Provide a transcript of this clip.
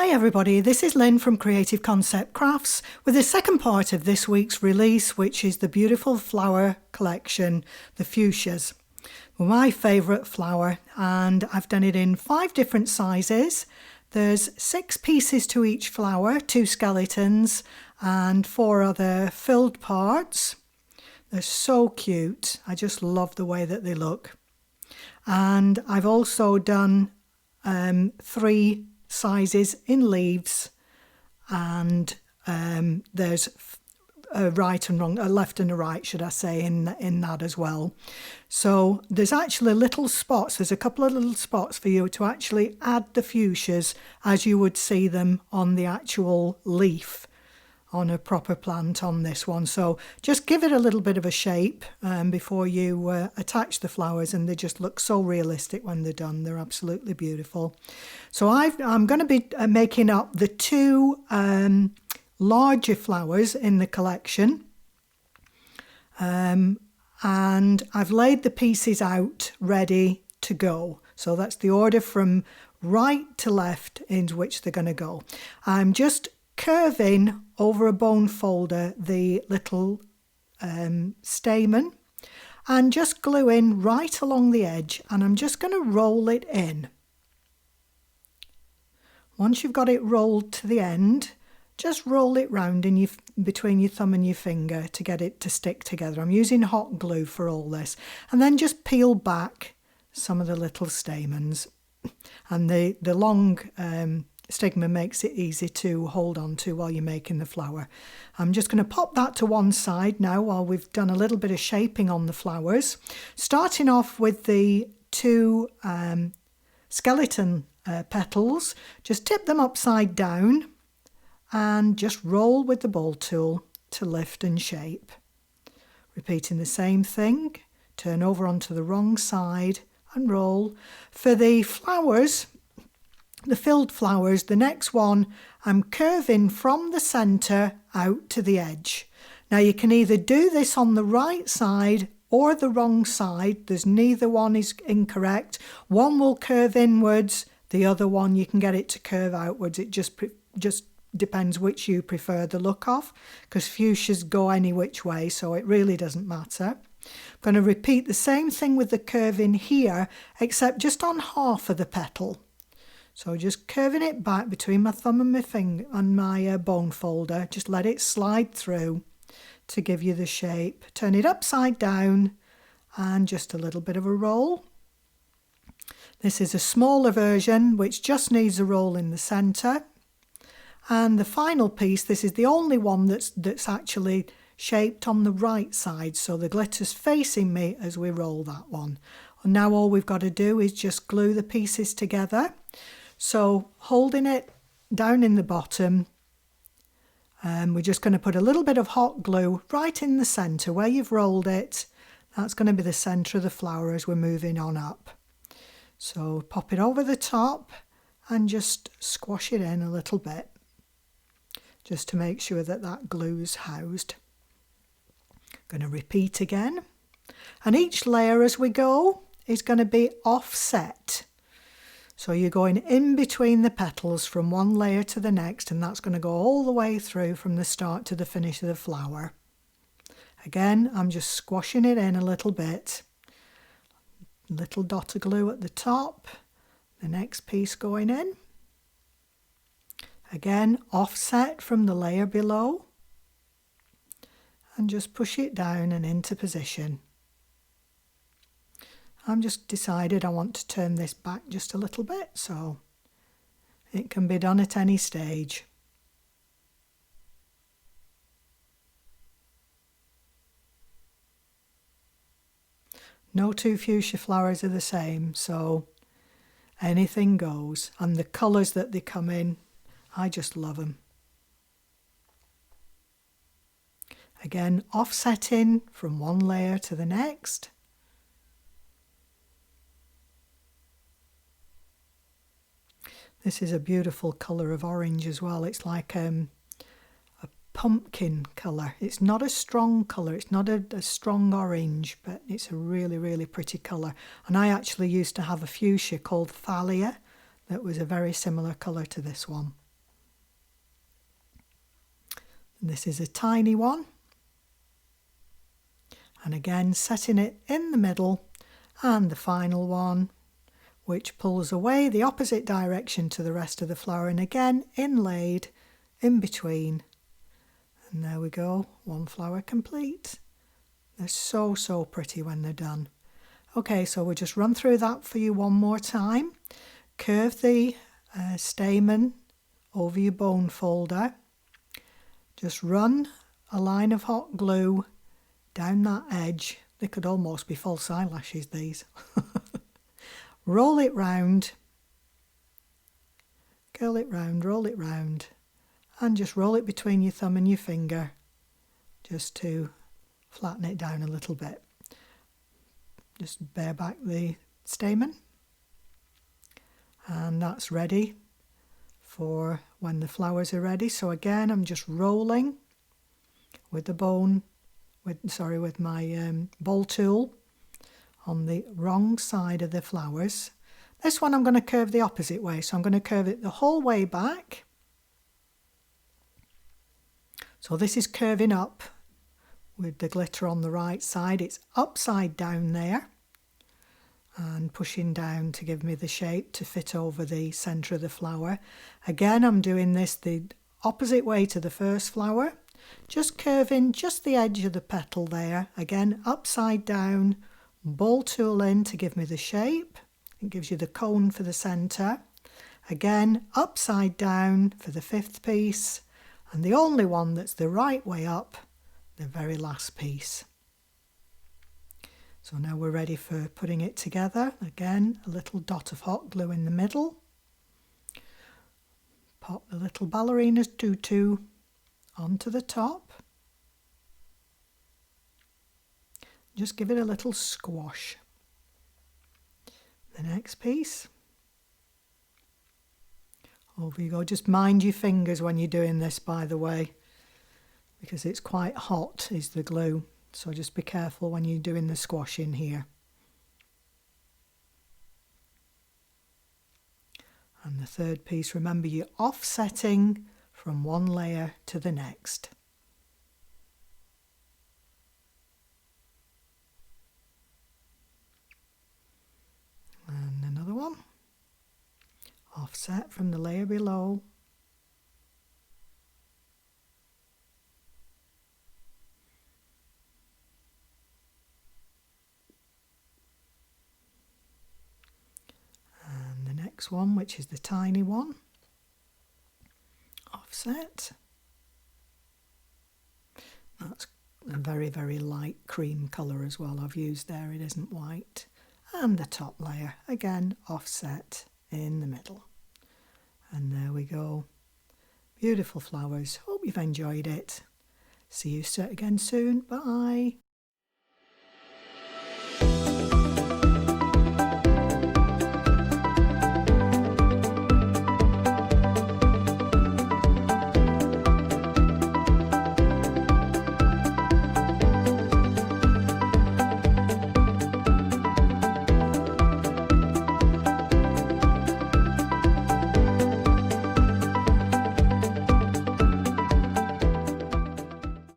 Hi everybody, this is Lynn from Creative Concept Crafts with the second part of this week's release, which is the beautiful flower collection, the Fuchsias. My favourite flower, and I've done it in 5 different sizes. There's 6 pieces to each flower, 2 skeletons and 4 other filled parts. They're so cute. I just love the way that they look. And I've also done 3 sizes in leaves, and there's a right and wrong, a left and a right, should I say, in that as well. So there's actually little spots, there's a couple of little spots for you to actually add the fuchsias as you would see them on the actual leaf on a proper plant on this one. So just give it a little bit of a shape before you attach the flowers, and they just look so realistic when they're done. They're absolutely beautiful. So I'm going to be making up the 2 larger flowers in the collection, and I've laid the pieces out ready to go. So that's the order from right to left in which they're going to go. I'm just curving over a bone folder the little stamen and just gluing right along the edge, and I'm just going to roll it in. Once you've got it rolled to the end, just roll it round in between your thumb and your finger to get it to stick together. I'm using hot glue for all this, and then just peel back some of the little stamens, and the long stigma makes it easy to hold on to while you're making the flower. I'm just going to pop that to one side now while we've done a little bit of shaping on the flowers. Starting off with the 2 skeleton petals, just tip them upside down and just roll with the ball tool to lift and shape. Repeating the same thing, turn over onto the wrong side and roll. For the flowers, the filled flowers, the next one, I'm curving from the centre out to the edge. Now you can either do this on the right side or the wrong side. There's neither one is incorrect. One will curve inwards, the other one you can get it to curve outwards. It just depends which you prefer the look of, because fuchsias go any which way, so it really doesn't matter. I'm going to repeat the same thing with the curving here, except just on half of the petal. So just curving it back between my thumb and my finger and my bone folder. Just let it slide through to give you the shape. Turn it upside down and just a little bit of a roll. This is a smaller version which just needs a roll in the centre. And the final piece, this is the only one that's actually shaped on the right side. So the glitter's facing me as we roll that one. And now all we've got to do is just glue the pieces together. So holding it down in the bottom, we're just going to put a little bit of hot glue right in the centre where you've rolled it. That's going to be the centre of the flower as we're moving on up. So pop it over the top and just squash it in a little bit, just to make sure that that glue's housed. Going to repeat again. And each layer as we go is going to be offset. So you're going in between the petals from one layer to the next, and that's going to go all the way through from the start to the finish of the flower. Again, I'm just squashing it in a little bit. Little dot of glue at the top, the next piece going in. Again, offset from the layer below, and just push it down and into position. I've just decided I want to turn this back just a little bit, so it can be done at any stage. No 2 fuchsia flowers are the same, so anything goes. And the colours that they come in, I just love them. Again, offsetting from one layer to the next. This is a beautiful colour of orange as well. It's like a pumpkin colour. It's not a strong colour. It's not a strong orange, but it's a really, really pretty colour. And I actually used to have a fuchsia called Thalia that was a very similar colour to this one. And this is a tiny one. And again, setting it in the middle, and the final one, which pulls away the opposite direction to the rest of the flower, and again inlaid in between. And there we go, one flower complete. They're so, so pretty when they're done. Okay, so we'll just run through that for you one more time. Curve the stamen over your bone folder. Just run a line of hot glue down that edge. They could almost be false eyelashes, these. Roll it round, curl it round, roll it round, and just roll it between your thumb and your finger just to flatten it down a little bit. Just bare back the stamen, and that's ready for when the flowers are ready. So again, I'm just rolling with the with my bowl tool on the wrong side of the flowers. This one I'm going to curve the opposite way, so I'm going to curve it the whole way back. So this is curving up with the glitter on the right side. It's upside down there and pushing down to give me the shape to fit over the centre of the flower. Again, I'm doing this the opposite way to the first flower, just curving just the edge of the petal there. Again, upside down, bowl tool in to give me the shape. It gives you the cone for the centre. Again, upside down for the fifth piece, and the only one that's the right way up, the very last piece. So now we're ready for putting it together. Again, a little dot of hot glue in the middle. Pop the little ballerina's tutu onto the top. Just give it a little squash. The next piece. Over you go. Just mind your fingers when you're doing this, by the way, because it's quite hot is the glue. So just be careful when you're doing the squashing here. And the third piece, remember you're offsetting from one layer to the next. And another one. Offset from the layer below. And the next one, which is the tiny one. Offset. That's a very, very light cream colour as well I've used there, it isn't white. And the top layer, again, offset in the middle. And there we go. Beautiful flowers. Hope you've enjoyed it. See you again soon. Bye.